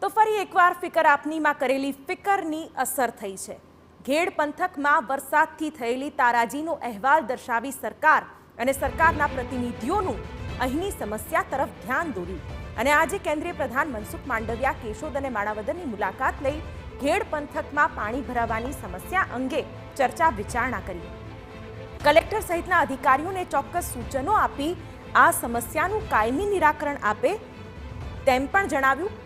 તો ફરી એકવાર ફિકર આપનીમાં કરેલી ફિકરની અસર થઈ છે। ઘેડ પંથકમાં વરસાદથી થયેલી તારાજીનો અહેવાલ દર્શાવી સરકાર અને સરકારના પ્રતિનિધિઓનું અહીંની સમસ્યા તરફ ધ્યાન દોર્યું અને આજે કેન્દ્રીય પ્રધાન મનસુખ માંડવિયા કેશોદ અને માણાવદરની મુલાકાત લઈ ઘેડ પંથકમાં પાણી ભરાવાની સમસ્યા અંગે ચર્ચા વિચારણા કરી। કલેક્ટર સહિતના અધિકારીઓને ચોક્કસ સૂચનો આપી આ સમસ્યાનું કાયમી નિરાકરણ આપે તેમ પણ જણાવ્યું।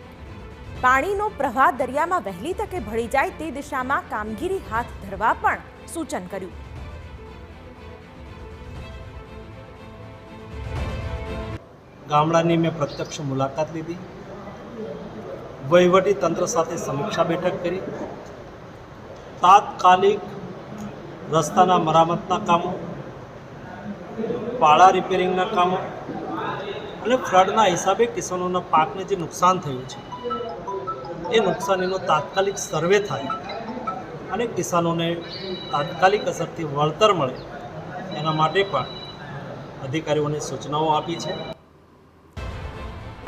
પાણીનો પ્રવાહ દરિયામાં વહેલી તકે ભળી જાય તે દિશામાં કામગીરી હાથ ધરવા પણ સૂચન કર્યું। ગામડાની મેં પ્રત્યક્ષ મુલાકાત લીધી, વહીવટી તંત્ર સાથે સમીક્ષા બેઠક કરી, તાત્કાલિક રસ્તાના મરામતના કામો, પાળા રિપેરિંગના કામો અને ફ્લડના હિસાબે કિસાનોના પાકને જે નુકસાન થયું છે એ નુકસાનીનો તાત્કાલિક સર્વે થાય અને કિસાનોને તાત્કાલિક અસરથી વળતર મળે એના માટે પણ અધિકારીઓને સૂચનાઓ આપી છે।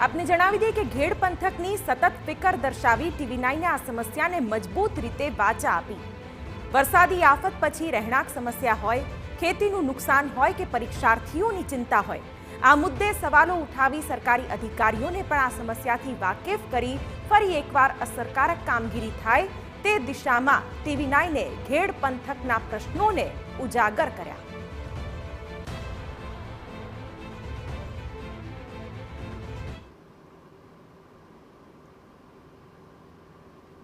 આપને જણાવી દઈએ કે ઘેડ પંથકની સતત ફિકર દર્શાવી TV9 આ સમસ્યાને મજબૂત રીતે વાચા આપી। વરસાદી આફત પછી રહેણાંક સમસ્યા હોય, ખેતીનું નુકસાન હોય કે પરીક્ષાર્થીઓની ચિંતા હોય, આ મુદ્દે સવાલો ઉઠાવી સરકારી અધિકારીઓને પણ આ સમસ્યાથી વાકેફ કરી ફરી એકવાર અસરકારક કામગીરી થાય તે દિશામાં TV9 ઘેડ પંથકના પ્રશ્નોને ઉજાગર કર્યા।